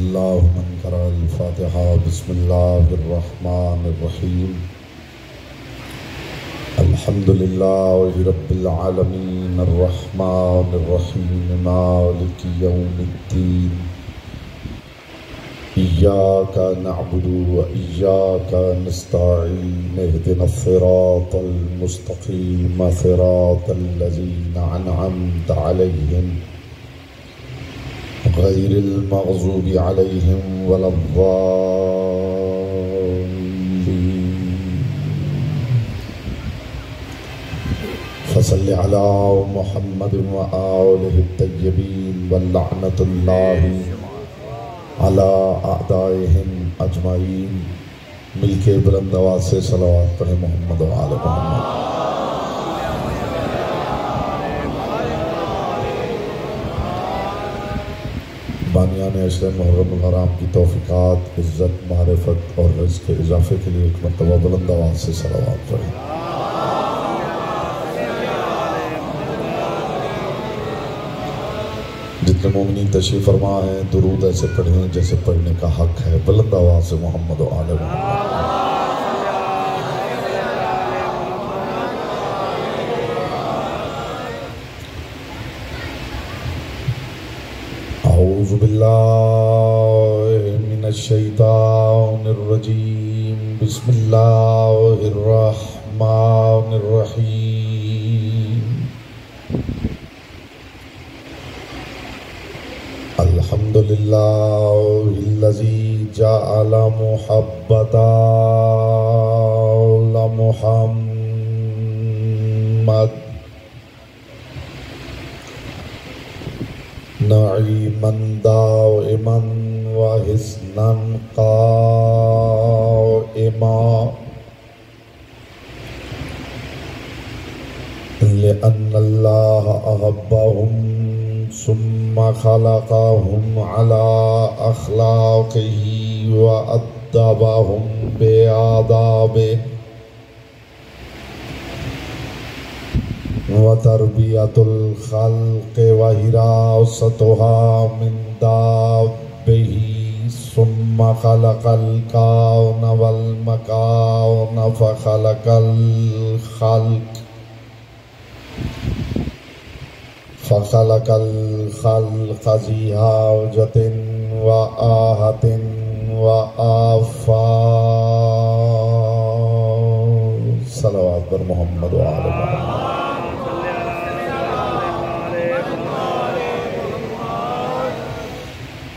अल्लाहु मन क़रा अल-फ़ातिहा बिस्मिल्लाहिर्रहमानिर्रहीम अल्हम्दुलिल्लाहि रब्बिल आलमीन अर्रहमानिर्रहीम मालिकि यौमिद्दीन इय्याका नअबुदु व इय्याका नस्तईन इहदिनस सिरातल मुस्तक़ीम सिरातल लज़ीना अनअमता अलैहिम गैरिल मग़ज़ूबि अलैहिम वलद्दाल्लीन फसल्लि अला मुहम्मदिन व आलिहि तय्यबीन व लअनतुल्लाहि अला अअदाइहिम अजमाइन। मिलके बुलंद आवाज़ से सलावत पढ़े मोहम्मद व आले मोहम्मद। बानियान अशर मुहर्रम हराम की तौफ़ीक़ात, इज़्ज़त, मारिफत और रिज़्क़ के इजाफ़े के लिए एक मरतबा बुलंद आवाज़ से सलावत पढ़ें। जितने मोमिनीन तशरीफ़ फरमा है दुरूद ऐसे पढ़ें जैसे पढ़ने का हक है। बुलंद आवाज़ से मोहम्मद व आले मोहम्मद। औज़ु बिल्लाहि मिनश शैतानिर रजीम बिस्मिल्लाहिर रहमानिर रहीम। अल्हम्दुलिल्लाहिल्लज़ी जअला मुहब्बतल मुहम्मद नईमन दाइमन व हिस्नन क़ाइमा लिअन्नल्लाह अहब्बहुम सुम्मा खलक़हुम अला अख़लाक़िही व अद्दबहुम बिआदाबिही व तरबियतुल ख़ल्क़ि व हिरासतुहा मिन दाब्बिही सुम्मा ख़लक़ल कौन वल मकान फ़ख़लक़ल ख़ल्क़ फ़ख़लक़ल ख़ल्क़ ज़ी हाजतिन व आहतिन व आफ़ात। सलावत पर मोहम्मद व आले मोहम्मद।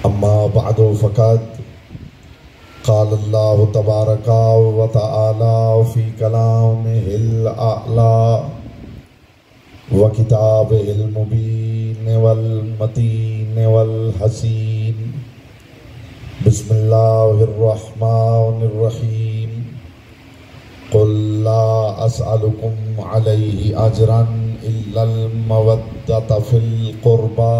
अम्मा बअदु फ़क़द क़ालल्लाहु तबारक व तआला फ़ी कलामिहिल अअला व किताबिहिल मुबीन वल मतीन वल हसीन। बिस्मिल्लाहिर रहमानिर रहीम। क़ुल ला अस्अलुकुम अलैहि अजरन इल्लल मवद्दत फ़िल क़ुर्बा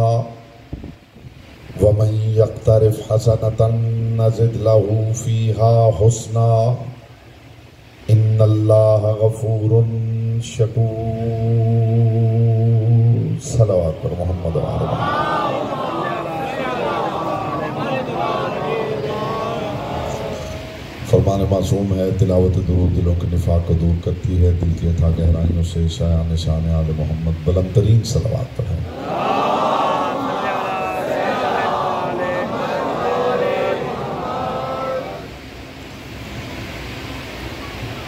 व मन यक़्तरिफ़ हसनतन नज़िद लहू फ़ीहा हुस्ना इन्नल्लाह गफ़ूरुन शकूर। सलावत पर मोहम्मद व आले मोहम्मद। फरमान मासूम है तिलावत दुरूद दिलों के निफाक को दूर करती है, दिल की अथाह गहराइयों से शायान निशान आले मोहम्मद बुलंद तरीन सलावत पढ़ें।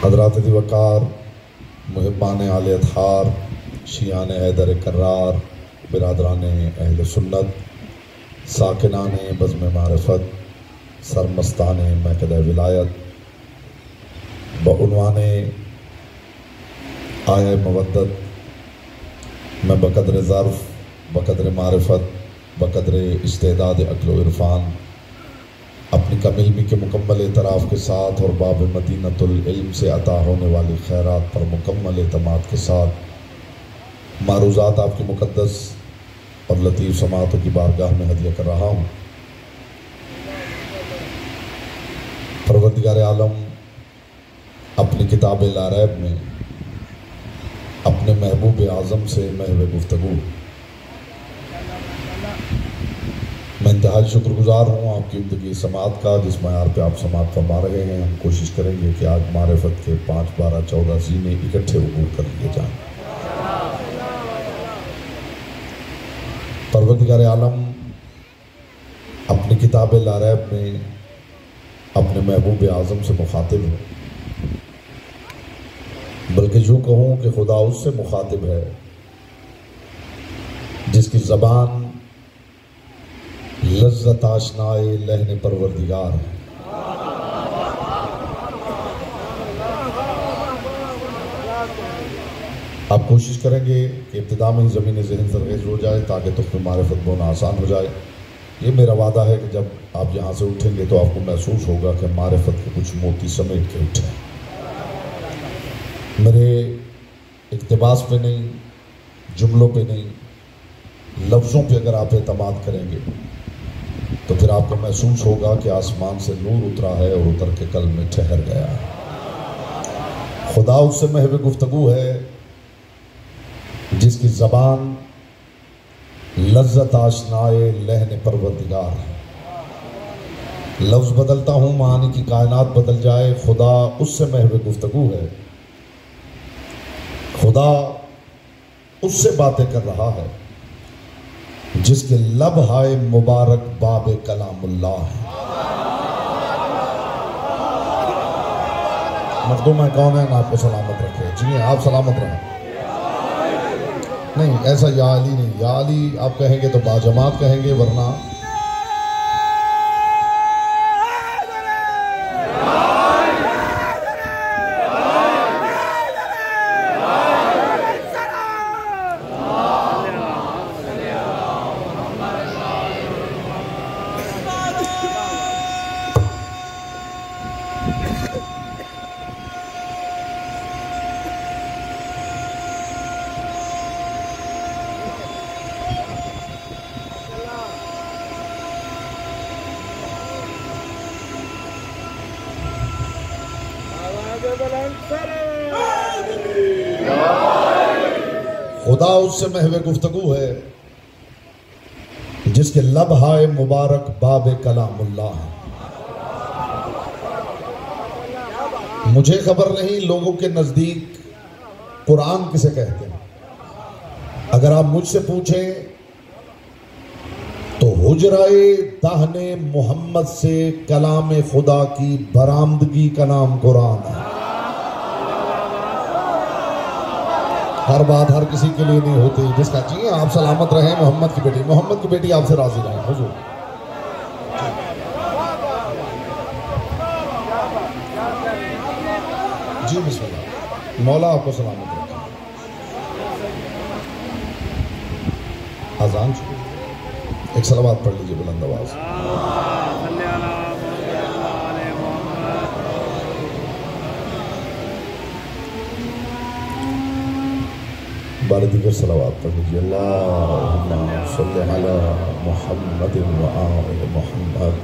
हज़रात वक़ार मुहिब्बान आले अतहार शियान हैदर करार बिरादरान अहल सुन्नत साकिनान बज़्म मारिफत सरमस्तान महकद विलायत बउनवान आय मवद्दत मैं बकदर ज़र्फ़ बकदर मारिफत बकदर इस्तेदाद अक़्ल व इरफ़ान अपनी कम इल्मी के मुकम्मल एतराफ़ के साथ और बाब मदीनतुल इल्म से अता होने वाली खैरात पर मुकम्मल एतमाद के साथ मारूज़ात आपकी मुक़द्दस और लतीफ़ समातों की बारगाह में हदिया कर रहा हूँ। परवरदिगार आलम अपनी किताब ला रैब में अपने महबूब आज़म से महव गुफ्तगू मैं इंतहाई शुक्रगुजार हूँ आपकी ज़िंदगी समात का, जिस मैयार पे आप समात फरमा रहे हैं। हम कोशिश करेंगे कि आज मारिफत के 5, 12, 14 ज़ीने इकट्ठे उबूर कर लिए जाएं। परवरदिगार आलम अपनी किताब लारैब में अपने महबूब आज़म से मुखातिब है, बल्कि यूँ कहूँ कि खुदा उससे मुखातिब है जिसकी ज़बान लज़्ज़त आशनाए लहने परवरदिगार है। आप कोशिश करेंगे कि इब्तिदा में ही ज़मीन ज़हन सरगेज़ हो जाए ताकि तुख्फ़े मारिफत बोना आसान हो जाए। ये मेरा वादा है कि जब आप यहाँ से उठेंगे तो आपको महसूस होगा कि मारिफत के कुछ मोती समेट के उठे। मेरे इक़्तिबास पे नहीं, जुमलों पे नहीं, लफ्ज़ों पे अगर आप एतमाद करेंगे तो फिर आपको महसूस होगा कि आसमान से नूर उतरा है और उतर के कल में ठहर गया। खुदा उससे महव गुफ्तगू है जिसकी ज़बान लज़्ज़त आशनाए लहने परवरदिगार है। लफ्ज़ बदलता हूँ, मानी की कायनात बदल जाए, खुदा उससे महव गुफ्तगू है। खुदा उससे बातें कर रहा है जिसके लब हाय मुबारक बाब कलामुल्लाह है। मखदूम है कौन है ना, आपको सलामत रखे। जी आप सलामत रहें। नहीं ऐसा या अली नहीं, या अली आप कहेंगे तो बाजमात कहेंगे, वरना खुदा उससे महवे गुफ्तगू है जिसके लब हाय मुबारक बाब कलामुल्लाह है। मुझे खबर नहीं लोगों के नजदीक कुरान किसे कहते हैं। अगर आप मुझसे पूछें तो हुजराए दाहने मोहम्मद से कलाम खुदा की बरामदगी का नाम कुरान है। हर बात हर किसी के लिए नहीं होती। जिसका चाहिए आप सलामत रहें। मोहम्मद की बेटी आपसे राजी रहे हुजूर। जी बिस्मिल्लाह। मौला आपको सलामत रखे। अजान शुरू। एक सलावत पढ़ लीजिए बुलंद आवाज। बार दीगर सलावत पढ़ लीजिए। अल्लाहुम्मा सल्लि अला मुहम्मद व आले मुहम्मद।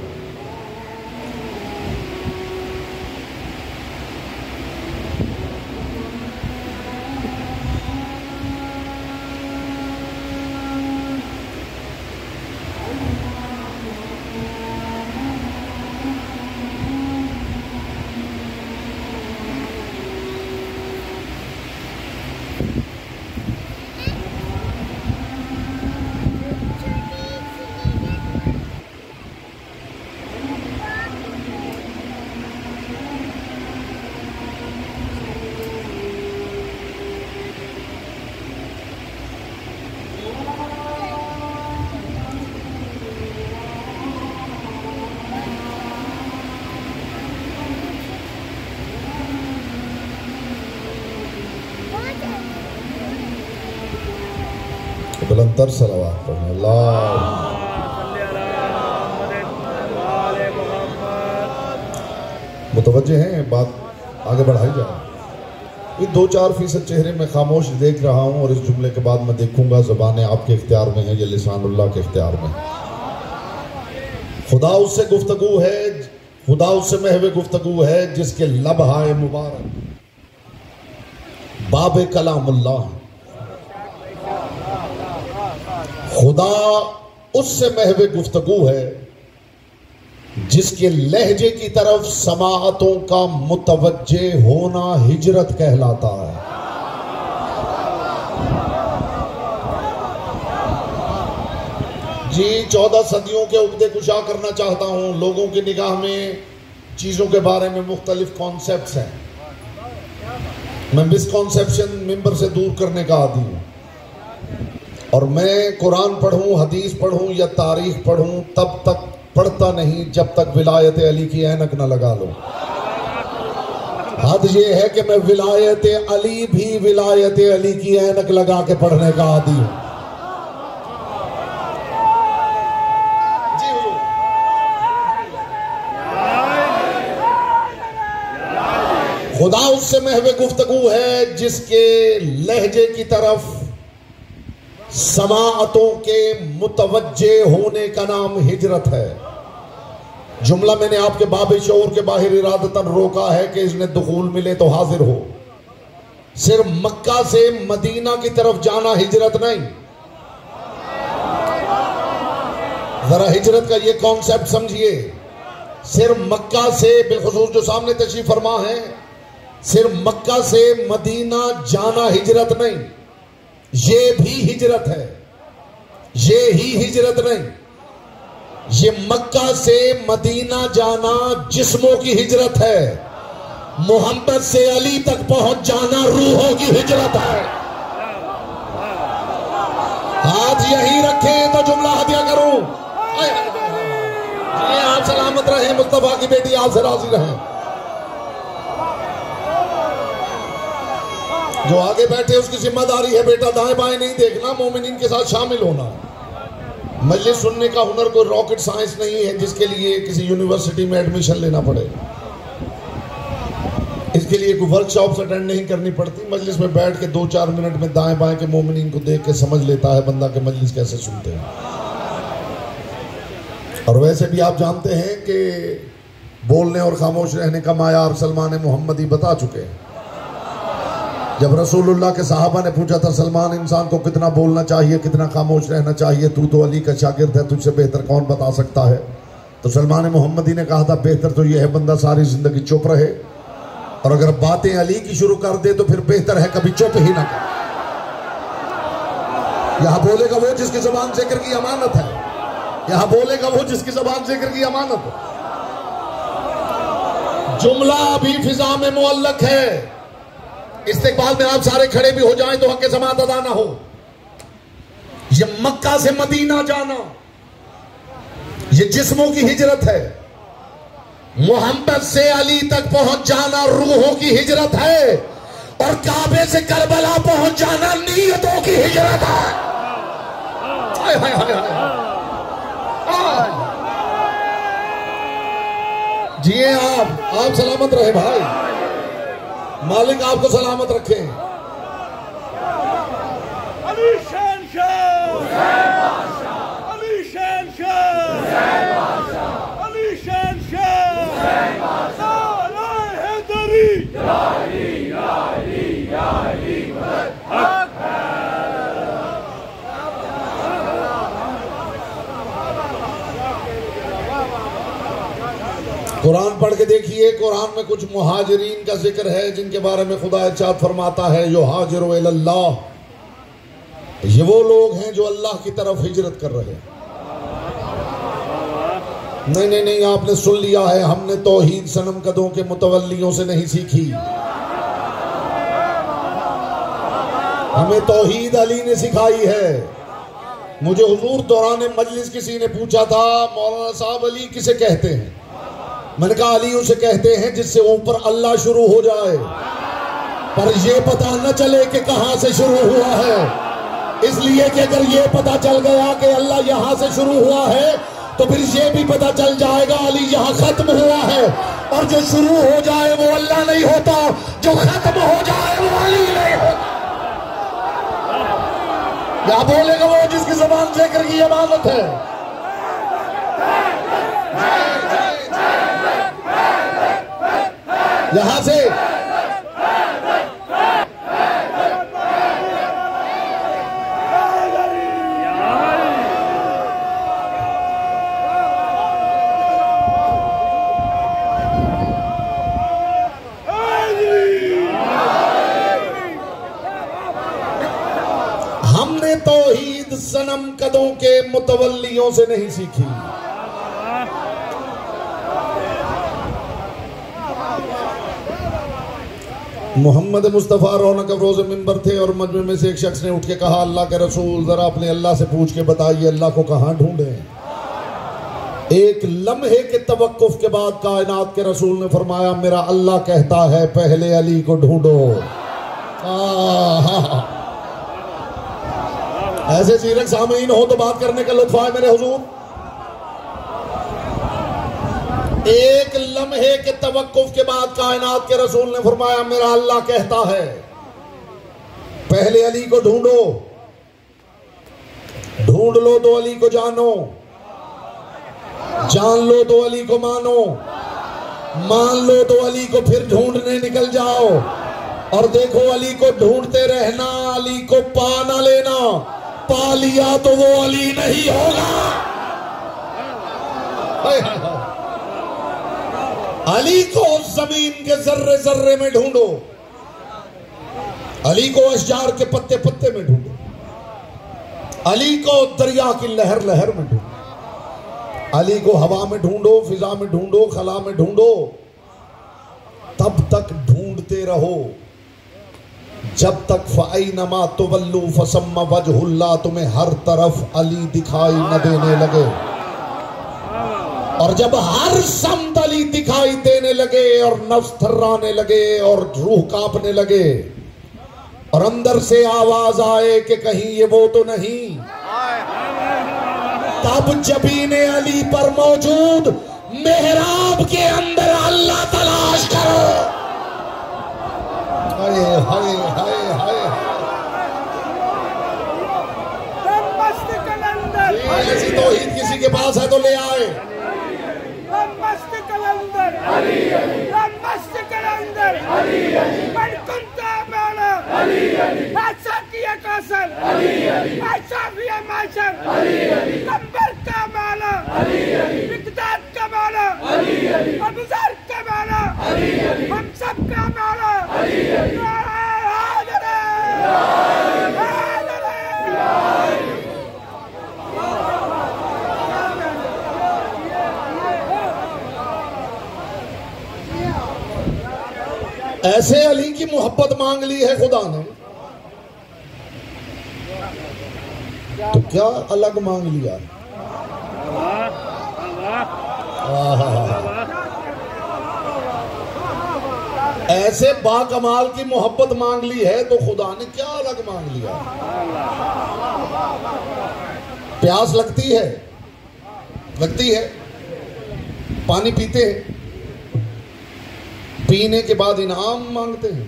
बुलंदर सलावत पढ़ें। अल्लाह मुतवज्जे हैं, बात आगे बढ़ाई जाए। ये 2-4% चेहरे में खामोश देख रहा हूँ और इस जुमले के बाद मैं देखूंगा ज़बानें आपके इख्तियार में है या लिसानुल्लाह के इख्तियार में। खुदा उससे गुफ्तगू है, खुदा उससे महवे गुफ्तगू है जिसके लब हाय मुबारक बाब कलामुल्लाह। खुदा उससे महवे गुफ्तगू है जिसके लहजे की तरफ समाअतों का मुतवज्जे होना हिजरत कहलाता है। जी 14 सदियों के उगदे कुशा करना चाहता हूं। लोगों की निगाह में चीजों के बारे में मुख्तलिफ कॉन्सेप्ट्स हैं। मैं मिसकॉन्सेप्शन मिंबर से दूर करने का आदी हूं, और मैं कुरान पढ़ूं, हदीस पढ़ूं या तारीख पढ़ूं, तब तक पढ़ता नहीं जब तक विलायत अली की ऐनक न लगा लो। हद ये है कि मैं विलायत अली भी विलायत अली की ऐनक लगा के पढ़ने का आदी हूं। खुदा उससे महवे गुफ्तगू है जिसके लहजे की तरफ समाअतों के मुतवज्जे होने का नाम हिजरत है। जुमला मैंने आपके बाब शऊर के बाहर इरादतन रोका है कि इसने दुखूल मिले तो हाजिर हो। सिर्फ मक्का से मदीना की तरफ जाना हिजरत नहीं। जरा हिजरत का ये कॉन्सेप्ट समझिए। सिर्फ मक्का से, बिलखुसूस जो सामने तशरीफ फरमा है, सिर्फ मक्का से मदीना जाना हिजरत नहीं, ये भी हिजरत है। ये ही हिजरत नहीं, ये मक्का से मदीना जाना जिस्मों की हिजरत है। मोहम्मद से अली तक पहुंच जाना रूहों की हिजरत है। हाथ यहीं रखें तो जुमला हदिया करूं। ये आप सलामत रहें, मुस्तफा की बेटी आपसे राजी रहें। जो आगे बैठे उसकी जिम्मेदारी है बेटा दाएं बाएं नहीं देखना, मोमिनीन के साथ शामिल होना। मजलिस सुनने का हुनर कोई रॉकेट साइंस नहीं है जिसके लिए किसी यूनिवर्सिटी में एडमिशन लेना पड़े। इसके लिए कोई वर्कशॉप्स अटेंड नहीं करनी पड़ती। मजलिस में बैठ के 2-4 मिनट में दाएं बाएं के मोमिनीन को देख के समझ लेता है बंदा के मजलिस कैसे सुनते हैं। और वैसे भी आप जानते हैं कि बोलने और खामोश रहने का मायार सलमान मोहम्मदी बता चुके हैं। जब रसूलुल्लाह के सहाबा ने पूछा था सलमान इंसान को कितना बोलना चाहिए, कितना खामोश रहना चाहिए, तू तो अली का शागिर्द है, तुझसे बेहतर कौन बता सकता है? तो सलमान मोहम्मदी ने कहा था बेहतर तो यह है बंदा सारी जिंदगी चुप रहे, और अगर बातें अली की शुरू कर दे तो फिर बेहतर है कभी चुप ही ना करे। यहां बोलेगा वो जिसकी जबान जिक्र की अमानत है, यहां बोलेगा वो जिसकी जबान जिक्र की अमानत है। जुमला अभी फिजा में मुअल्लक है। इस्तेकबाल में आप सारे खड़े भी हो जाएं तो हक़ समात अदा ना हो। ये मक्का से मदीना जाना ये जिस्मों की हिजरत है। मोहम्मद से अली तक पहुंच जाना रूहों की हिजरत है, और काबे से करबला पहुंच जाना नीयतों की हिजरत है। हाय हाय हाय हाय। जिए आप सलामत रहे भाई, मालिक आपको सलामत रखे। अली शान शाह, अली शान शाह, अली शान शाह, हैदरी कुरान पढ़ के देखिए। कुरान में कुछ मुहाजिरीन का जिक्र है जिनके बारे में खुदा इरशाद फरमाता है युहाजिरु इलल्लाह, ये वो लोग हैं जो अल्लाह की तरफ हिजरत कर रहे हैं। नहीं नहीं नहीं, आपने सुन लिया है, हमने तौहीद सनम कदों के मुतवल्लियों से नहीं सीखी, हमें तौहीद अली ने सिखाई है। मुझे हुजूर दौरान मजलिस किसी ने पूछा था मौलाना साहब अली किसे कहते हैं? मैंने कहा अली उसे कहते हैं जिससे ऊपर अल्लाह शुरू हो जाए पर यह पता न चले कि कहां से शुरू हुआ है। इसलिए कि अगर यह पता चल गया कि अल्लाह यहां से शुरू हुआ है तो फिर यह भी पता चल जाएगा अली यहां खत्म हुआ है, और जो शुरू हो जाए वो अल्लाह नहीं होता, जो खत्म हो जाए वो अली नहीं होता। क्या बोलेगा वो जिसकी जबान जिक्र की अमानत है। यहां से सनम कदों के मुतवल्लियों से नहीं सीखी। मोहम्मद मुस्तफ़ा रौनक रोज़ मिंबर थे और मजमे में से एक शख्स ने उठ के कहा, अल्लाह के रसूल जरा अपने अल्लाह से पूछ के बताइए अल्लाह को कहाँ ढूंढे। एक लम्हे के तवक्कुफ के बाद कायनात के रसूल ने फरमाया, मेरा अल्लाह कहता है पहले अली को ढूंढो। ऐसे सीरत सामीन हो तो बात करने का लुत्फ आए मेरे हुजूर। एक लम्हे के तवक्कुफ के बाद कायनात के रसूल ने फरमाया, मेरा अल्लाह कहता है पहले अली को ढूंढो। ढूंढ लो तो अली को जानो, जान लो तो अली को मानो, मान लो तो अली को फिर ढूंढने निकल जाओ। और देखो अली को ढूंढते रहना, अली को पा ना लेना, पा लिया तो वो अली नहीं होगा। अली को जमीन के जर्रे जर्रे में ढूंढो, अली को अशजार के पत्ते पत्ते में ढूंढो, अली को दरिया की लहर लहर में ढूंढो, अली को हवा में ढूंढो, फिजा में ढूंढो, खला में ढूंढो। तब तक ढूंढते रहो जब तक फ़अइनमा तुवल्लू फसम्मा वजहुल्लाह, तुम्हें हर तरफ अली दिखाई न देने लगे। और जब हर समत अली दिखाई देने लगे और नफ्स थर्राने लगे और रूह कांपने लगे और अंदर से आवाज आए कि कहीं ये वो तो नहीं, तब जबीने अली पर मौजूद मेहराब के अंदर अल्लाह तलाश करो। हाय हाय हाय हाय, ऐसी तौहीद किसी के पास है तो ले आए। मस्त कलंदर अली अली, मस्त कलंदर अली अली, बनकुंता माला अली अली, ऐसा किया कासल अली अली, ऐसा भी माशर अली अली, कंबर का माला अली अली, मिकदाद का माला अली अली, अबूजर का माला अली अली, हम सब का माला अली अली। ऐसे अली की मोहब्बत मांग ली है खुदा ने तो क्या अलग मांग लिया। ऐसे बाकमाल की मोहब्बत मांग ली है तो खुदा ने क्या अलग मांग लिया। प्यास लगती है, लगती है, पानी पीते हैं, पीने के बाद इनाम मांगते हैं।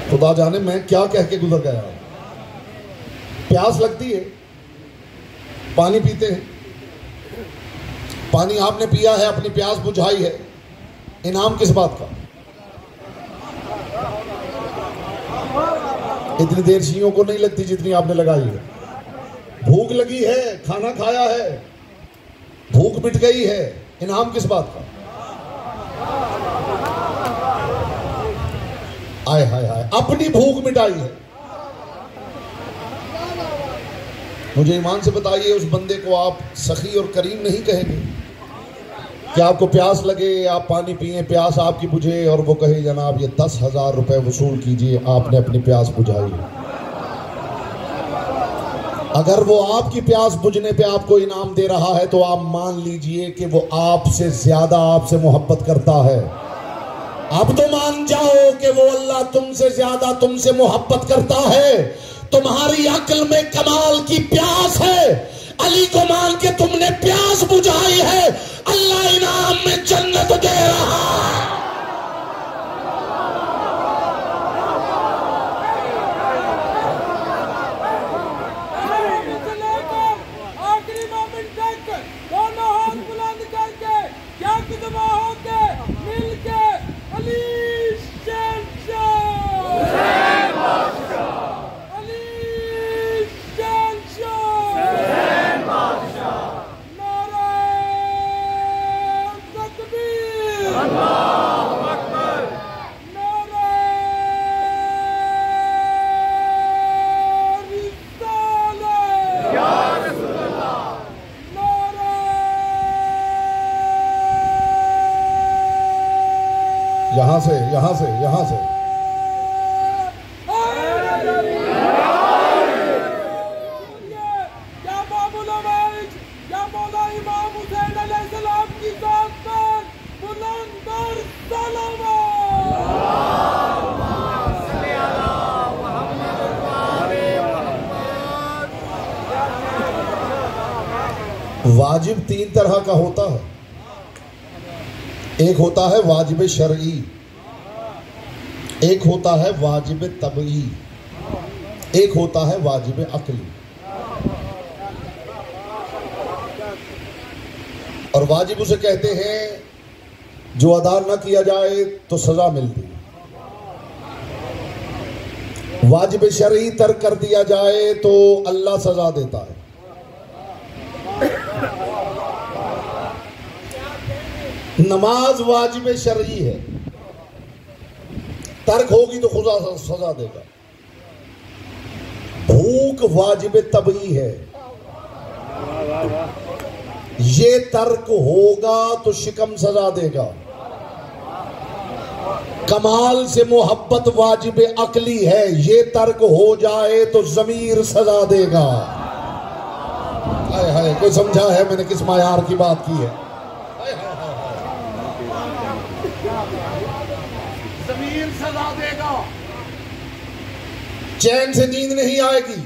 खुदा जाने मैं क्या कह के गुजर गया। प्यास लगती है, पानी पीते हैं, पानी आपने पिया है, अपनी प्यास बुझाई है, इनाम किस बात का। इतनी देर शियों को नहीं लगती जितनी आपने लगाई है। भूख लगी है, खाना खाया है, भूख मिट गई है, इनाम किस बात का। आय हाय हाय, अपनी भूख मिटाई है। मुझे ईमान से बताइए उस बंदे को आप सखी और करीम नहीं कहेंगे कि आपको प्यास लगे, आप पानी पिए, प्यास आपकी बुझे और वो कहे जनाब ये 10,000 रुपए वसूल कीजिए, आपने अपनी प्यास बुझाई। अगर वो आपकी प्यास बुझने पे आपको इनाम दे रहा है तो आप मान लीजिए कि वो आपसे ज्यादा आपसे मोहब्बत करता है। अब तो मान जाओ कि वो अल्लाह तुमसे ज्यादा तुमसे मोहब्बत करता है। तुम्हारी अक्ल में कमाल की प्यास है, अली को मान के तुमने प्यास बुझाई है, अल्लाह इनाम में जन्नत दे रहा है। Allah यहां से यहां से यहां से वाजिब तीन तरह का होता है। एक होता है वाजिब शरई, एक होता है वाजिब तबई, एक होता है वाजिब अक्ली। और वाजिब उसे कहते हैं जो अदा न किया जाए तो सजा मिलती है। वाजिब शरई तर्क कर दिया जाए तो अल्लाह सजा देता है। नमाज वाजिब शरई है, तर्क होगी तो खुदा सजा देगा। भूख वाजिब तबई है, ये तर्क होगा तो शिकम सजा देगा। कमाल से मोहब्बत वाजिब अकली है, ये तर्क हो जाए तो जमीर सजा देगा। हाय हाय, कोई समझा है मैंने किस मायार की बात की है? जमीर सजा देगा। चैन से नींद नहीं आएगी।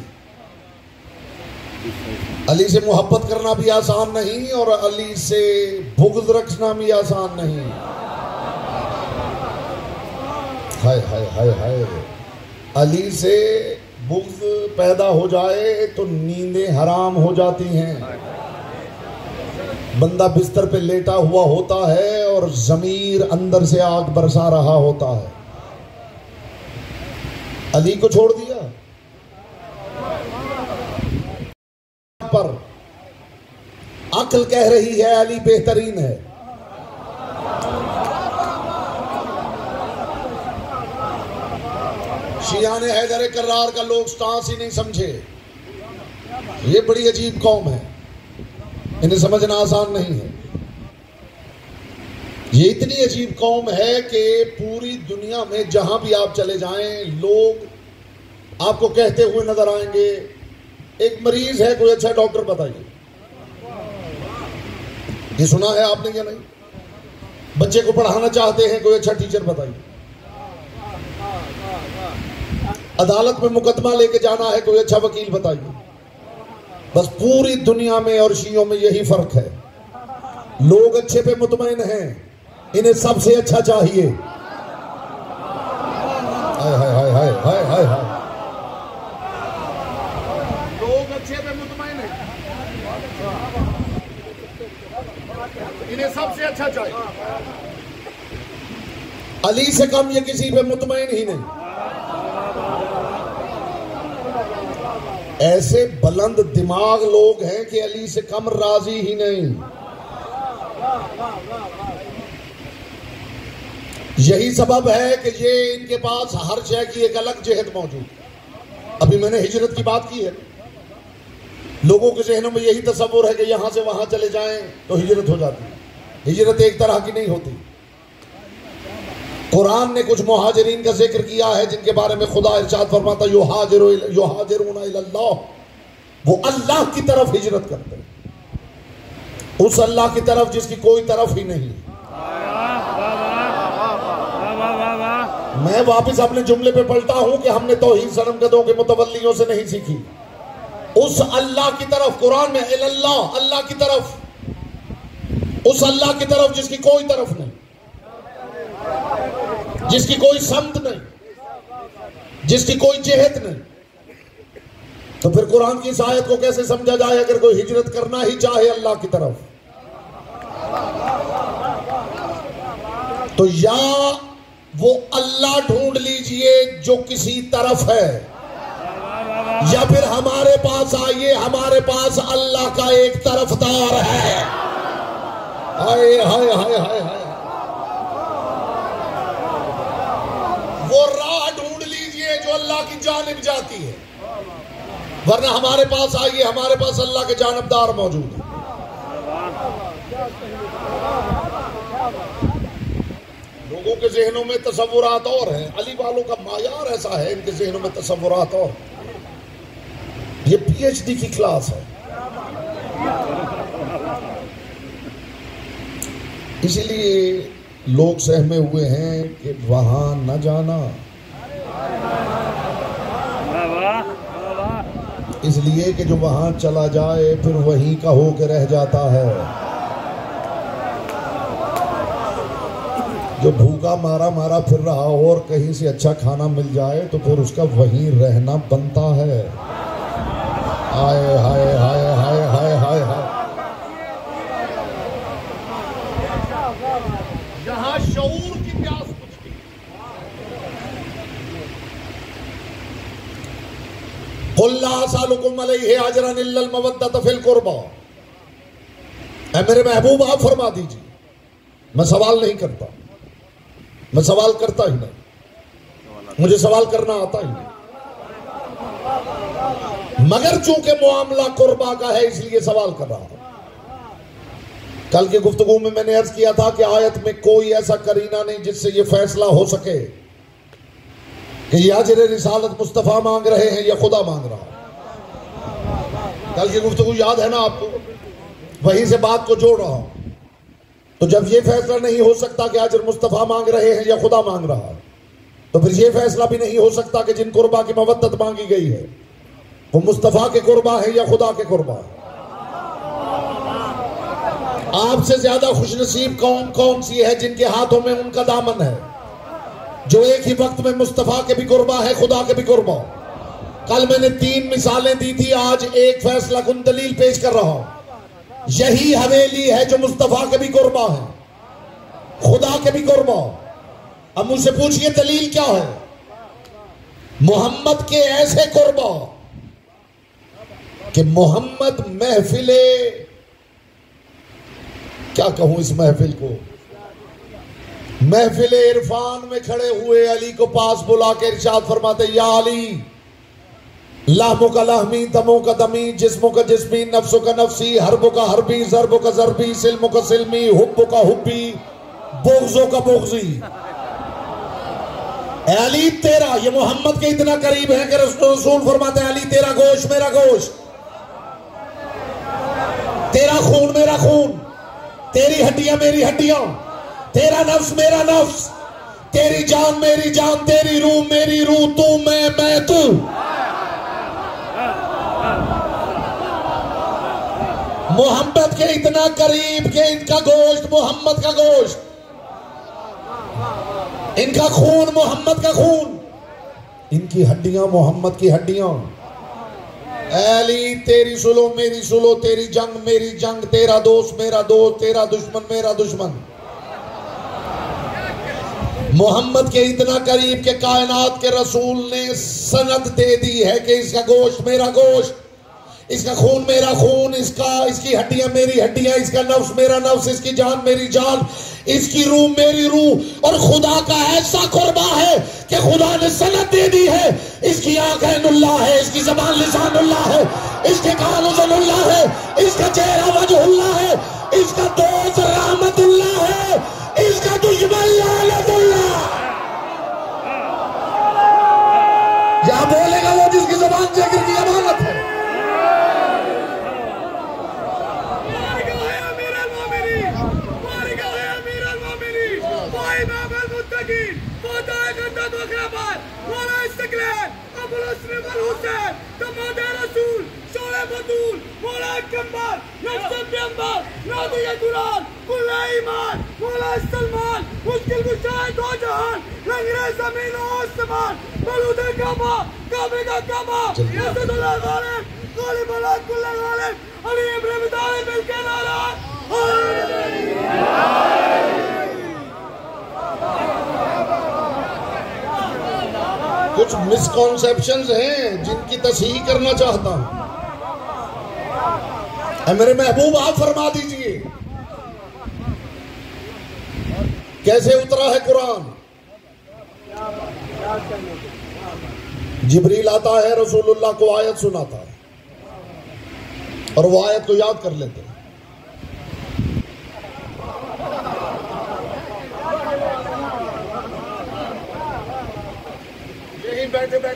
अली से मोहब्बत करना भी आसान नहीं और अली से बुग़्ज़ रखना भी आसान नहीं। हाय हाय हाय हाय, अली से बुग़्ज़ पैदा हो जाए तो नींदें हराम हो जाती हैं। बंदा बिस्तर पे लेटा हुआ होता है और ज़मीर अंदर से आग बरसा रहा होता है। अली को छोड़ दिया पर अक्ल कह रही है अली बेहतरीन है। शियाने हैदर करार का लोग स्टांस ही नहीं समझे। ये बड़ी अजीब कौम है, इन्हें समझना आसान नहीं है। ये इतनी अजीब कौम है कि पूरी दुनिया में जहां भी आप चले जाएं लोग आपको कहते हुए नजर आएंगे, एक मरीज है, कोई अच्छा डॉक्टर बताइए। ये सुना है आपने या नहीं? बच्चे को पढ़ाना चाहते हैं, कोई अच्छा टीचर बताइए। अदालत में मुकदमा लेके जाना है, कोई अच्छा वकील बताइए। बस पूरी दुनिया में और शियों में यही फर्क है। लोग अच्छे पे मुतमईन हैं, इन्हें सबसे अच्छा चाहिए। हाय हाय हाय हाय हाय हाय हाय, लोग अच्छे पे मुतमईन हैं, इन्हें सबसे अच्छा चाहिए। अली से कम ये किसी पे मुतमईन ही नहीं। ऐसे बुलंद दिमाग लोग हैं कि अली से कम राजी ही नहीं। यही सबब है कि ये इनके पास हर शय की एक अलग जहत मौजूद। अभी मैंने हिजरत की बात की है। लोगों के जहनों में यही तस्वुर है कि यहां से वहां चले जाएं तो हिजरत हो जाती है। हिजरत एक तरह की नहीं होती। कुरान ने कुछ मुहाजिरीन का जिक्र किया है जिनके बारे में खुदा इरशाद फरमाता युहाजिरूना इलल्लाह, वो अल्लाह की तरफ हिजरत करते हैं, उस अल्लाह की तरफ जिसकी कोई तरफ ही नहीं। मैं वापस अपने जुमले पे पलटा हूं कि हमने तौहीद सनमकदों के मुतवल्लियों से नहीं सीखी। उस अल्लाह की तरफ, कुरान में इलल्लाह, अल्लाह की तरफ, उस अल्लाह की तरफ जिसकी कोई तरफ नहीं, जिसकी कोई समत नहीं, जिसकी कोई जेहत नहीं। तो फिर कुरान की इस आयत को कैसे समझा जाए अगर कोई हिजरत करना ही चाहे अल्लाह की तरफ? तो या वो अल्लाह ढूंढ लीजिए जो किसी तरफ है, या फिर हमारे पास आइए, हमारे पास अल्लाह का एक तरफदार है। हाय हाय हाय हाय हाय, वो राह ढूंढ लीजिए जो अल्लाह की जानिब जाती है, वरना हमारे पास आइए, हमारे पास अल्लाह के जानबदार मौजूद है। लोगों के जहनों में तसव्वुरात और हैं, अली वालों का मायार ऐसा है, इनके जहनों में तसव्वुरात और। ये पीएचडी की क्लास है। इसलिए लोग सहमे हुए हैं कि वहां न जाना, इसलिए कि जो वहां चला जाए फिर वहीं का होकर रह जाता है। जो भूखा मारा मारा फिर रहा हो और कहीं से अच्छा खाना मिल जाए तो फिर उसका वहीं रहना बनता है। हाय हाय हाय हाय हाय हाय हाय। यहाँ शऊर की प्यास बुझती। कुल ला असअलुकुम अलैहि अजरन इल्लल मवद्दत फिल कुर्बा। ऐ मेरे महबूब आप फरमा दीजिए, मैं सवाल नहीं करता, मैं सवाल करता ही नहीं, मुझे सवाल करना आता ही नहीं, मगर चूंकि मामला कुर्बा का है इसलिए सवाल कर रहा हूं। कल की गुफ्तगू में मैंने अर्ज किया था कि आयत में कोई ऐसा करीना नहीं जिससे यह फैसला हो सके कि ये अजर रिसालत मुस्तफा मांग रहे हैं या खुदा मांग रहा है। कल की गुफ्तगू याद है ना आपको? वहीं से बात को जोड़ रहा हूं। तो जब ये फैसला नहीं हो सकता कि अजर मुस्तफा मांग रहे हैं या खुदा मांग रहा है, तो फिर ये फैसला भी नहीं हो सकता कि जिन कुर्बा की मवद्दत मांगी गई है वो मुस्तफा के कुर्बा है या खुदा के कुर्बा है। आपसे ज्यादा खुशनसीब कौन कौन सी है जिनके हाथों में उनका दामन है, जो एक ही वक्त में मुस्तफा के भी कुर्बा है, खुदा के भी कुर्बा। कल मैंने 3 मिसालें दी थी, आज एक फैसला कुन दलील पेश कर रहा हूं। यही हवेली है जो मुस्तफा के भी कुर्बा है, खुदा के भी कुर्बा। अब मुझसे पूछिए दलील क्या है? मोहम्मद के ऐसे कुर्बा कि मोहम्मद महफिले, क्या कहूं इस महफिल को, महफिल इरफान में खड़े हुए अली को पास बुला के इरशाद फरमाते, या अली लामो का लाहमी, दमो का दमी, जिस्मो का जिस्मी, नफ्सो का नफ्सी, हरबो का हरबी, जरबो का जरबी, सिल्मो का सिल्मी, हुब्बो का हुब्बी, बोगजो का बोगजी। अली तेरा, ये मोहम्मद के इतना करीब है कि रसूल फरमाते हैं अली तेरा गोश्त मेरा गोश्त, तेरा खून मेरा खून, तेरी हड्डियां मेरी हड्डियां, तेरा नफ्स मेरा नफ्स, तेरी जान मेरी जान, तेरी रूह मेरी रूह, तू मैं तू। मोहम्मद के इतना करीब कि इनका गोश्त मोहम्मद का गोश्त, इनका खून मोहम्मद का खून, इनकी हड्डियां मोहम्मद की हड्डियां। अली तेरी सुलो मेरी सुलो, तेरी जंग मेरी जंग, तेरा दोस्त मेरा दोस्त, तेरा दुश्मन मेरा दुश्मन। मोहम्मद के इतना करीब के कायनात के रसूल ने सनद दे दी है कि इसका गोश्त मेरा गोश्त, इसका खून मेरा खून, इसकी हड्डियां मेरी हड्डियां, इसका नफ्स मेरा नफ्स, इसकी जान मेरी जान, इसकी रूह मेरी रूह। और खुदा का ऐसा कुर्बा है कि खुदा ने सनद दे दी है, इसकी आंख ऐनुल्लाह है, इसकी ज़बान लिसानुल्लाह है, इसके कान उज़नुल्लाह है, इसका चेहरा वजहुल्लाह है, इसका दोस्त रहमतुल्लाह है, इसका दुश्मन लानतुल्लाह। यहां बोलेगा वो जिसकी ज़बान जिक्र की अमानत है। कुछ मिसकॉन्सेप्शंस हैं जिनकी तस्हीह करना चाहता हूं। मेरे महबूब आप फरमा दीजिए कैसे उतरा है कुरान? जिब्रील आता है, रसूलुल्लाह को आयत सुनाता है और वो आयत को याद कर लेते हैं।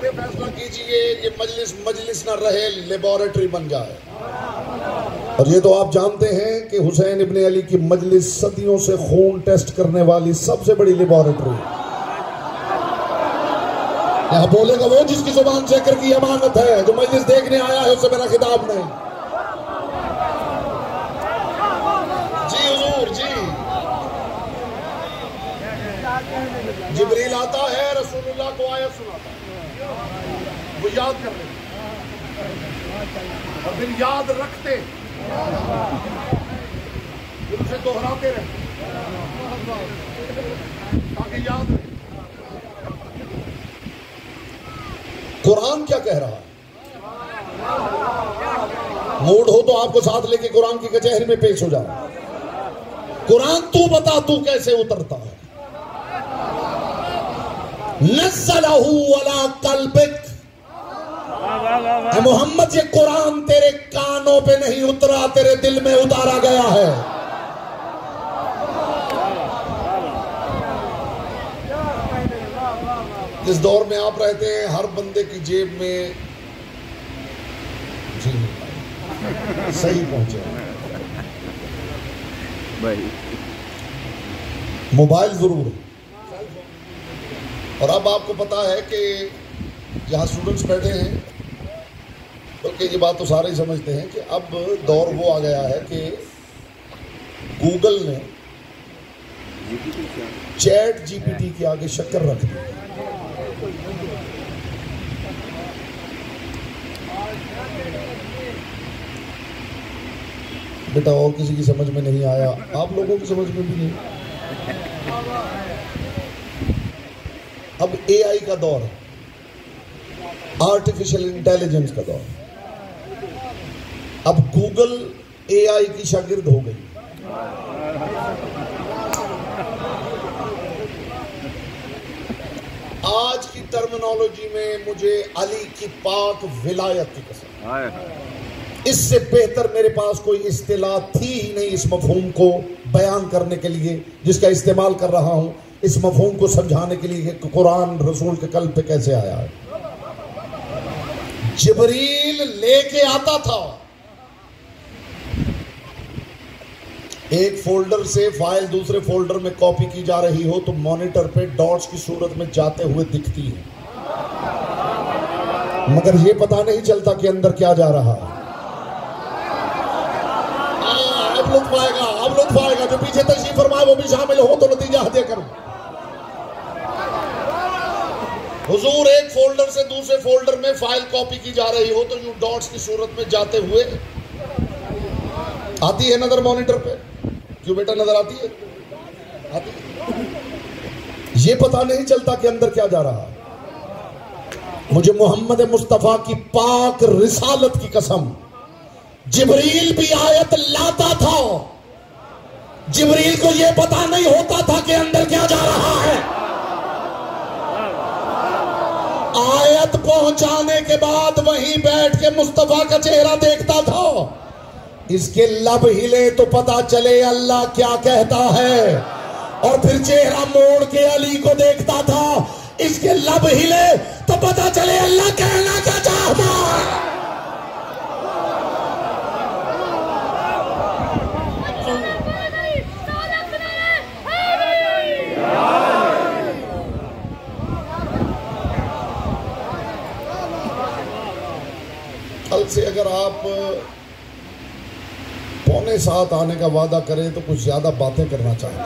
अपने फैसला कीजिए, ये मजलिस ना रहे, लेबोरेटरी बन जाए। और ये तो आप जानते हैं कि हुसैन इब्ने अली की मजलिस सदियों से खून टेस्ट करने वाली सबसे बड़ी लेबोरेटरी। यहाँ बोलेगा वो जिसकी जुबान जिक्र की अमानत है, जो मजलिस देखने आया है उससे मेरा खिताब नहीं। जी हुजूर जी। जिब्रील आता है, रसूलुल्लाह को आयत सुनाता है, वो याद कर लेते और फिर याद रखते, फिर उसे दोहराते रहते ताकि याद रहे। कुरान क्या कह रहा है? मूड हो तो आपको साथ लेके कुरान की कचहरी में पेश हो जाओ। कुरान तू बता, तू कैसे उतरता है? नज़्ज़लहू अला क़ल्बिक, मोहम्मद ये कुरान तेरे कानों पे नहीं उतरा, तेरे दिल में उतारा गया है। जिस दौर में आप रहते हैं, हर बंदे की जेब में जी सही पहुंचे भाई मोबाइल जरूर है। और अब आपको पता है कि जहाँ स्टूडेंट्स बैठे हैं, बल्कि ये बात तो सारे ही समझते हैं कि अब दौर वो आ गया है कि गूगल ने चैट जीपीटी के आगे शक्कर रख दी। बेटा और किसी की समझ में नहीं आया, आप लोगों की समझ में भी नहीं। अब एआई का दौर है, आर्टिफिशियल इंटेलिजेंस का दौर। अब गूगल एआई की शागिर्द हो गई। आज की टर्मिनोलॉजी में मुझे अली की पाक विलायत की कसम, इससे बेहतर मेरे पास कोई इस्तिलाह थी ही नहीं इस मफहूम को बयान करने के लिए, जिसका इस्तेमाल कर रहा हूं इस मफहूम को समझाने के लिए कि कुरान रसूल के कल्ब पे कैसे आया है। जिब्रील लेके आता था, एक फोल्डर से फाइल दूसरे फोल्डर में कॉपी की जा रही हो तो मॉनिटर पे डॉट्स की सूरत में जाते हुए दिखती है, मगर ये पता नहीं चलता कि अंदर क्या जा रहा है। अब लुत्फ आएगा, अब लुत्फ आएगा। जो पीछे तशरीफ फरमाए वो भी शामिल हो तो नतीजा देकर। हुजूर एक फोल्डर से दूसरे फोल्डर में फाइल कॉपी की जा रही हो तो यूं डॉट्स की सूरत में जाते हुए आती है नजर मॉनिटर पे। क्यों बेटा नजर आती है? आती है। ये पता नहीं चलता कि अंदर क्या जा रहा है। मुझे मोहम्मद मुस्तफा की पाक रिसालत की कसम, जिब्रील भी आयत लाता था, जिब्रील को यह पता नहीं होता था कि अंदर क्या जा रहा है। आयत पहुंचाने के बाद वहीं बैठ के मुस्तफा का चेहरा देखता था। इसके लब हिले तो पता चले अल्लाह क्या कहता है, और फिर चेहरा मोड़ के अली को देखता था। इसके लब हिले तो पता चले अल्लाह कहना क्या चाहता है। कल से अगर आप 6:45 आने का वादा करें तो कुछ ज्यादा बातें करना चाहेंगे।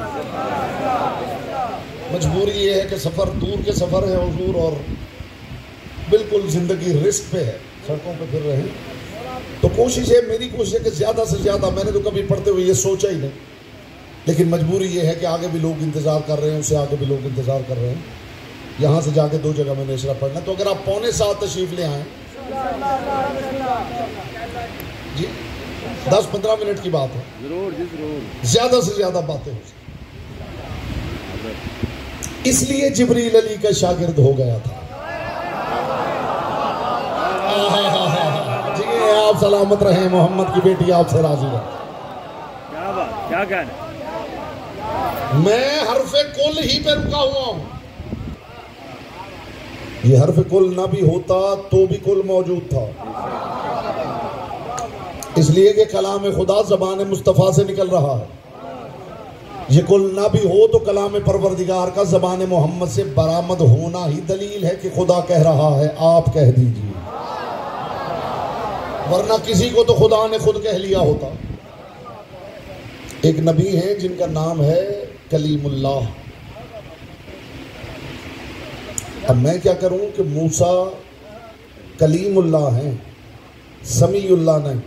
मजबूरी ये है कि सफर दूर के सफर है हुजूर, और बिल्कुल जिंदगी रिस्क पे है, सड़कों पे फिर रहे हैं। तो कोशिश है, मेरी कोशिश है कि ज्यादा से ज्यादा, मैंने तो कभी पढ़ते हुए ये सोचा ही नहीं, लेकिन मजबूरी ये है कि आगे भी लोग इंतजार कर रहे हैं, उससे आगे भी लोग इंतजार कर रहे हैं। यहाँ से जाके 2 जगह में नेशरा पढ़ना, तो अगर आप 6:45 तशरीफ ले आए जी, 10-15 मिनट की बात है, जरूर ज्यादा से ज्यादा बातें हो। इसलिए जिब्रील अली का शागिर्द हो गया था। जी आप सलामत रहे, मोहम्मद की बेटी आपसे राजी रहे। क्या बात, क्या कहना। मैं हरफे कुल ही पे रुका हुआ हूं। ये हर्फ कुल ना भी होता तो भी कुल मौजूद था, इसलिए कि कलाम खुदा ज़बान मुस्तफ़ा से निकल रहा है। ये कुल ना भी हो तो कलाम परवरदिगार का ज़बान मोहम्मद से बरामद होना ही दलील है कि खुदा कह रहा है, आप कह दीजिए, वरना किसी को तो खुदा ने खुद कह लिया होता। एक नबी है जिनका नाम है कलीमुल्लाह। अब मैं क्या करूं कि मूसा कलीमुल्लाह हैं, समीउल्लाह नहीं।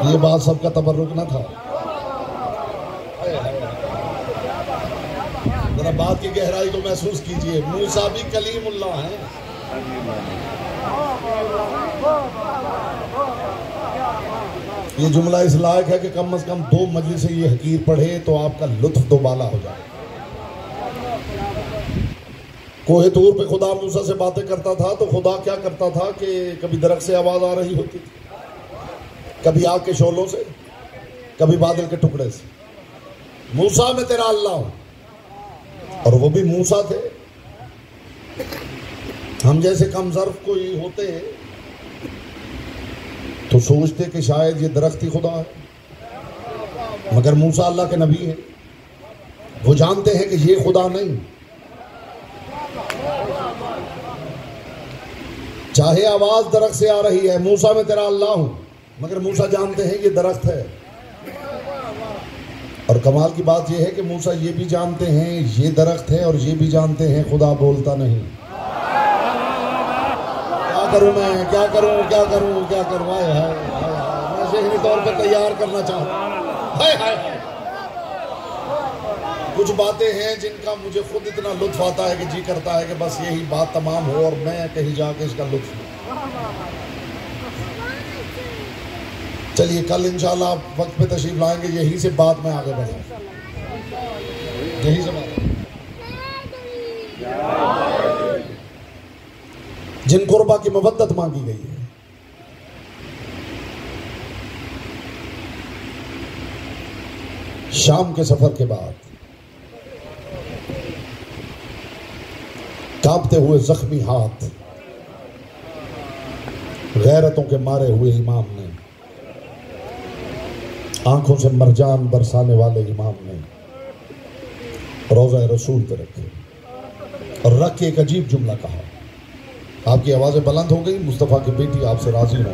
ये बात सबका तबर्रुक न था, जरा बात की गहराई को महसूस कीजिए। मूसा भी कलीमुल्लाह हैं। ये जुमला इस लायक है कि कम से कम 2 मजलिस से ये हकीर पढ़े तो आपका लुत्फ दोबाला हो जाए। कोहे तूर पे खुदा मूसा से बातें करता था तो खुदा क्या करता था कि कभी दरख्त से आवाज आ रही होती थी, कभी आग के शोलों से, कभी बादल के टुकड़े से। मूसा में तेरा अल्लाह हूं, और वो भी मूसा थे। हम जैसे कम ज़र्फ कोई होते तो सोचते कि शायद ये दरख्त ही खुदा है, मगर मूसा अल्लाह के नबी हैं। वो जानते हैं कि ये खुदा नहीं। चाहे आवाज दरख्त से आ रही है, मूसा में तेरा अल्लाह हूं, मगर मूसा जानते हैं ये दरख्त है। और कमाल की बात यह है कि मूसा ये भी जानते हैं ये दरख्त है, और ये भी जानते हैं खुदा बोलता नहीं। क्या करूं मैं, क्या करूं, क्या करूं, क्या करूं? हाय हाय, मैं ज़हनी तौर पर तैयार करना चाहता। हाय हाय, कुछ बातें हैं जिनका मुझे खुद इतना लुत्फ आता है कि जी करता है कि बस यही बात तमाम हो और मैं कहीं जाके इसका लुत्फ लूं। चलिए कल इंशाल्लाह आप वक्त पे तशरीफ लाएंगे, यहीं से बात में आगे बढ़ेंगे, यहीं से बात। जिन कुर्बा की मवद्दत मांगी गई है, शाम के सफर के बाद कांपते हुए जख्मी हाथ, गैरतों के मारे हुए इमाम ने, आंखों से मरजान बरसाने वाले इमाम ने रोज़ा रसूल पे रखे और रख के एक अजीब जुमला कहा। आपकी आवाज़ें बुलंद हो गई, मुस्तफ़ा की बेटी आपसे राजी हो।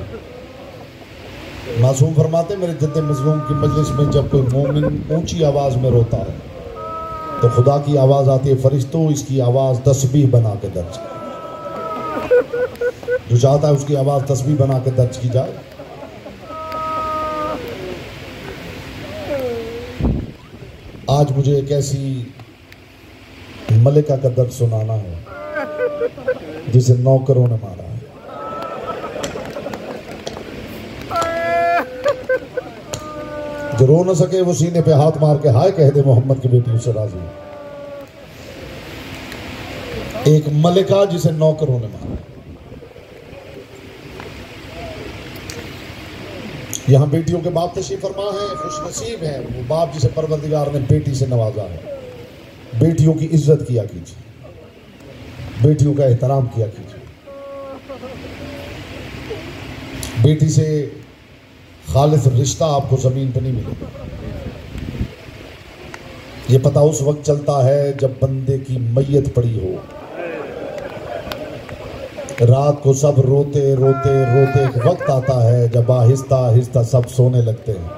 मासूम फरमाते, मेरे जद्दे मज़लूम की मजलिस में जब कोई मोमिन ऊंची आवाज़ में रोता है तो खुदा की आवाज़ आती है, फरिश्तों इसकी आवाज़ तस्बीह बना के दर्ज कर। जो चाहता है उसकी आवाज़ तस्बीह बना के दर्ज की जाए। आज मुझे एक ऐसी मलिका का दर्द सुनाना है जिसे नौकरों ने मारा है। जो रो न सके वो सीने पे हाथ मार के हाय कह दे, मोहम्मद की बेटी उससे राजी है। एक मलिका जिसे नौकरों ने मारा। यहां बेटियों के बाप तशरीफ फरमा है, खुश नसीब है वो बाप जिसे परवरदिगार ने बेटी से नवाजा है। बेटियों की इज्जत किया कीजिए, बेटियों का एहतराम किया कीजिए। बेटी से खालिस रिश्ता आपको जमीन पर नहीं मिलेगा। ये पता उस वक्त चलता है जब बंदे की मैयत पड़ी हो, रात को सब रोते रोते रोते एक वक्त आता है जब आहिस्ता आहिस्ता सब सोने लगते हैं।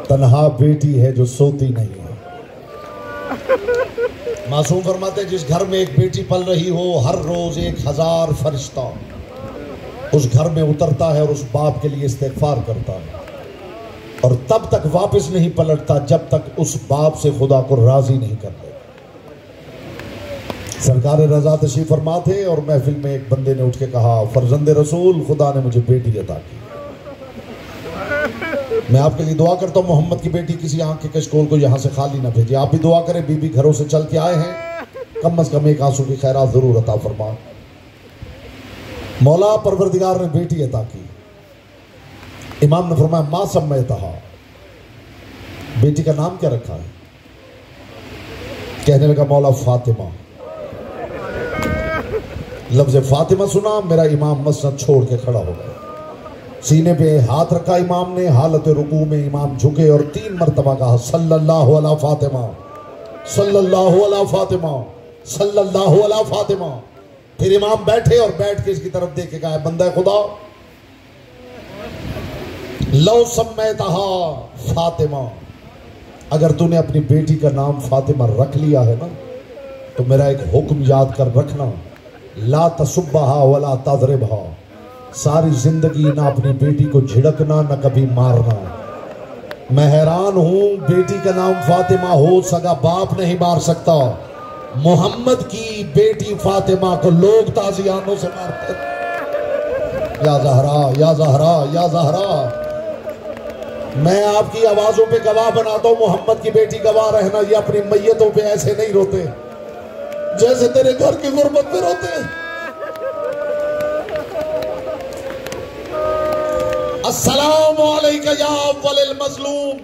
तन्हा बेटी है जो सोती नहीं है। मासूम फरमाते, जिस घर में एक बेटी पल रही हो, हर रोज 1000 फरिश्ता उस घर में उतरता है और उस बाप के लिए इस्तिग़फ़ार करता है, और तब तक वापस नहीं पलटता जब तक उस बाप से खुदा को राजी नहीं कर देता। सरकार रजा तशरीफ फरमा थे और महफिल में एक बंदे ने उठ के कहा, फर्जंदे रसूल, खुदा ने मुझे बेटी अता की। मैं आपके लिए दुआ करता हूँ मोहम्मद की बेटी किसी आंख के कशकोल को यहाँ से खाली ना भेजे। आप भी दुआ करें, बीबी घरों से चल के आए हैं, कम अज कम एक आंसू की खैरात जरूर अता फरमा। मौला परवरदिगार ने बेटी अता की। इमाम ने फरमाया, माँ सम्मयतहा, बेटी का नाम क्या रखा है? कहने लगा मौला फातिमा। लफ्ज़ फातिमा सुना, मेरा इमाम मसनद छोड़ के खड़ा हो गया, सीने पे हाथ रखा इमाम ने, हालत रुकू में इमाम झुके और 3 मरतबा कहा सल्लल्लाहु अला फातिमा, सल्लल्लाहु अला फातिमा, सल्लल्लाहु अला फातिमा। फिर इमाम बैठे और बैठ के इसकी तरफ देख के कहा, बंदा खुदा लौ सम्मैतहा फातिमा, अगर तूने अपनी बेटी का नाम फातिमा रख लिया है ना, तो मेरा एक हुक्म याद कर रखना, ला तसुब्बहा वला तज़रिबहा, सारी जिंदगी ना अपनी बेटी को झिड़कना ना कभी मारना। मैं हैरान हूं, बेटी का नाम फातिमा हो, सगा बाप नहीं मार सकता, मोहम्मद की बेटी फातिमा को लोग ताजियानों से मारते। या ज़हरा, या ज़हरा, या ज़हरा। मैं आपकी आवाजों पे गवाह बनाता हूं, मोहम्मद की बेटी गवाह रहना, ये अपनी मैयतों पे ऐसे नहीं रोते जैसे तेरे घर की गुर्बत पे रोते हैं। अस्सलामु अलैका या अव्वल मजलूम,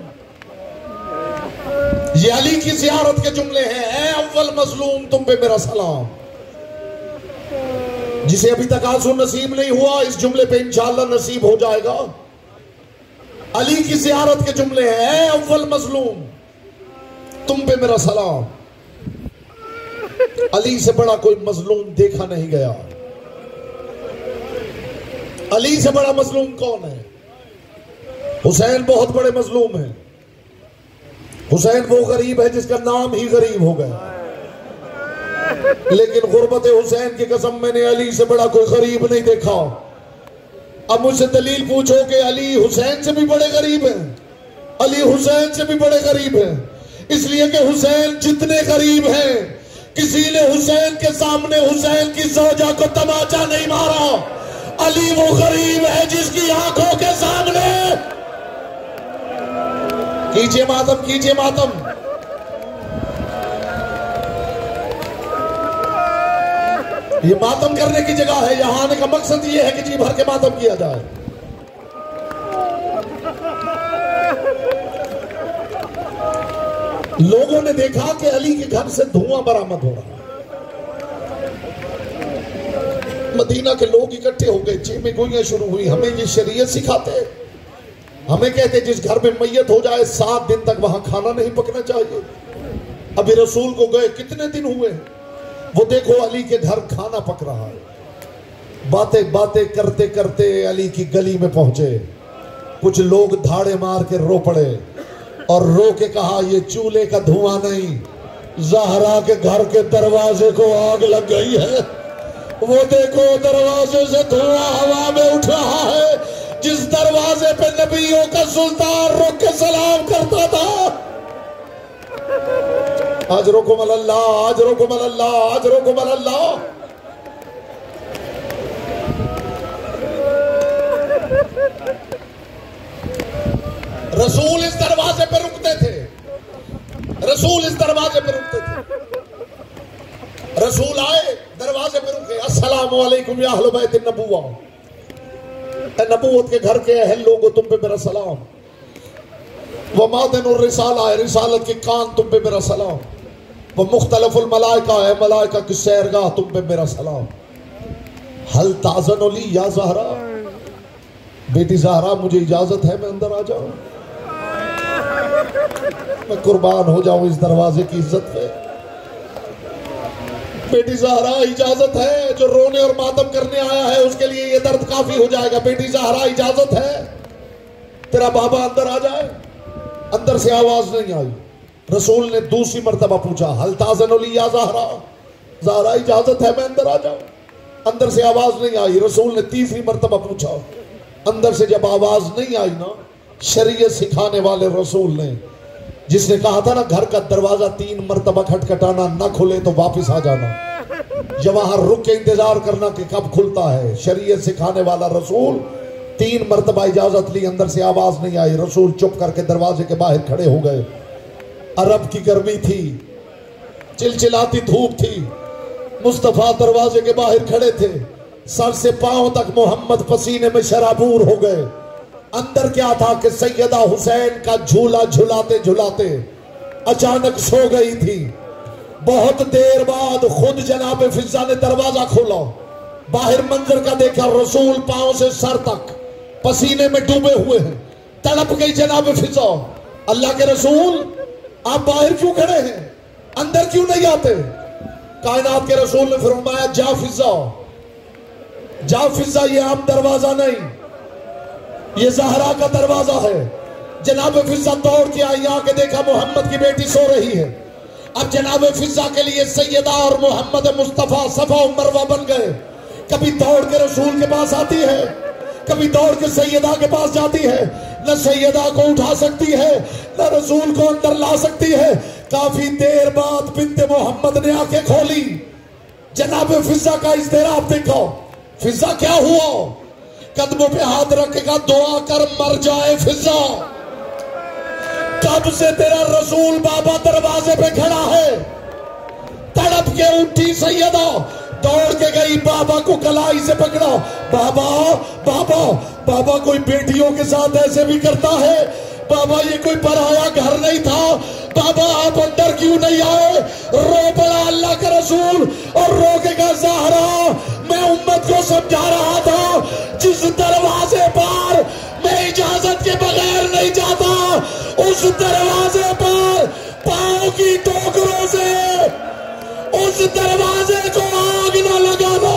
ये अली की ज़ियारत के जुमले हैं। ऐ अव्वल मजलूम, तुम पे मेरा सलाम। जिसे अभी तक आंसू नसीब नहीं हुआ, इस जुमले पे इंशाअल्लाह नसीब हो जाएगा। अली की ज़ियारत के जुमले हैं। ऐ अव्वल मजलूम, तुम पे मेरा सलाम। अली से बड़ा कोई मजलूम देखा नहीं गया। अली से बड़ा मजलूम कौन है? हुसैन बहुत बड़े मजलूम हैं। हुसैन वो गरीब है जिसका नाम ही गरीब हो गया, लेकिन गुर्बत हुसैन की कसम, मैंने अली से बड़ा कोई गरीब नहीं देखा। अब मुझसे दलील पूछो कि अली हुसैन से भी बड़े गरीब हैं। अली हुसैन से भी बड़े गरीब हैं, इसलिए कि हुसैन जितने गरीब हैं, किसी ने हुसैन के सामने हुसैन की ज़ौजा को तमाचा नहीं मारा। अली वो गरीब है जिसकी आंखों के सामने, कीजिए मातम, कीजिए मातम। ये मातम करने की जगह है, यहां आने का मकसद ये है कि जी भर के मातम किया जाए। लोगों ने देखा कि अली के घर से धुआं बरामद हो रहा है। मदीना के लोग इकट्ठे हो गए, चीमें गोइयां शुरू हुई। हमें ये शरीयत सिखाते, हमें कहते जिस घर में मैयत हो जाए 7 दिन तक वहां खाना नहीं पकना चाहिए। अभी रसूल को गए कितने दिन हुए, वो देखो अली के घर खाना पक रहा है। बातें बातें करते करते अली की गली में पहुंचे। कुछ लोग धाड़े मार के रो पड़े और रो के कहा, ये चूल्हे का धुआं नहीं, ज़हरा के घर के दरवाजे को आग लग गई है। वो देखो दरवाजे से धुआं हवा में उठ रहा है, जिस दरवाजे पे नबियों का सुल्तान रुक के सलाम करता था। आज रोको मल्लाह, आज रोको मल्लाह, आज रोको मल्लाह। रसूल इस दरवाजे पे रुकते थे, रसूल इस दरवाजे पे रुकते थे। रसूल आए, दरवाजे पे रुके। अस्सलामु अलैकुम या अहले बैत नबुव्वा, नबूवत के घर के अहल लोगों, तुम पे मेरा सलाम। व मादनुर रिसाला है, रिसालत के कान, तुम पे मेरा सलाम। वो मुख्तलिफुल मलाइका है, मलाइका की सैरगाह, तुम पे मेरा सलाम। हल ताज़न ली या ज़हरा, बेटी ज़हरा मुझे इजाजत है मैं अंदर आ जाऊं? मैं कुर्बान हो जाऊं इस दरवाजे की इज्जत पे। बेटी ज़हरा इजाजत है, जो रोने और मातम करने आया है उसके लिए ये दर्द काफी हो जाएगा। बेटी ज़हरा इजाजत है, तेरा बाबा अंदर आ जाए। अंदर से आवाज नहीं आई। रसूल ने दूसरी मर्तबा पूछा, हल ताज़न ली या ज़हरा, ज़हरा इजाजत है मैं अंदर आ जाऊं? अंदर से आवाज नहीं आई। रसूल ने तीसरी मर्तबा पूछा। अंदर से जब आवाज नहीं आई ना, शरीयत सिखाने वाले रसूल ने, जिसने कहा था ना घर का दरवाजा 3 मर्तबा खटखटाना, ना खुले तो वापस आ जाना, जब वहां रुक के इंतजार करना कि कब खुलता है, शरीयत सिखाने वाला रसूल 3 मर्तबा इजाजत ली, अंदर से आवाज नहीं आई। रसूल चुप करके दरवाजे के बाहर खड़े हो गए। अरब की गर्मी थी, चिलचिलाती धूप थी। मुस्तफा दरवाजे के बाहर खड़े थे, सर से पांव तक मोहम्मद पसीने में शराबूर हो गए। अंदर क्या था कि सैयदा हुसैन का झूला झुलाते झुलाते अचानक सो गई थी। बहुत देर बाद खुद जनाब फिजा ने दरवाजा खोला, बाहर मंजर का देखा, रसूल पांव से सर तक पसीने में डूबे हुए हैं। तड़प गई जनाब फिजा, अल्लाह के रसूल आप बाहर क्यों खड़े हैं, अंदर क्यों नहीं आते? कायनात के रसूल ने फरमाया जा फिजा, जा फिजा, ये आम दरवाजा नहीं, ये ज़हरा का दरवाजा है। जनाब फिजा दौड़ के आई, आके देखा मोहम्मद की बेटी सो रही है। अब जनाब फिजा के लिए सैयदा और मोहम्मद मुस्तफा सफा और मरवा बन गए। कभी दौड़ के रसूल के पास आती है, कभी दौड़ के सैयदा के पास जाती है। न सैयदा को उठा सकती है, न रसूल को अंदर ला सकती है। काफी देर बाद बिन्ते मोहम्मद ने आंखें खोली, जनाब फिजा का इज़्तिराब देखो। फिजा क्या हुआ? कदमों पे हाथ रखेगा, दुआ कर मर जाए फिजा। कब से तेरा रसूल बाबा दरवाजे पे खड़ा है? तड़प के उठी सैयदा, दौड़ के गई, बाबा को कलाई से पकड़ा। बाबा बाबा बाबा, कोई बेटियों के साथ ऐसे भी करता है? बाबा ये कोई पराया घर नहीं था, बाबा आप अंदर क्यों नहीं आए? रो पड़ा अल्लाह का रसूल और रो के कहा ज़हरा, मैं उम्मत को समझा रहा था, जिस दरवाजे पर मैं इजाजत के बगैर नहीं जाता, उस दरवाजे पर पांव की टोकरों से उस दरवाजे को आग न लगाना,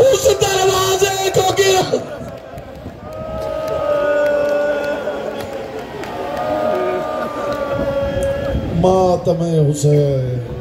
उस दरवाजे को गिरा। मातम हुसैन।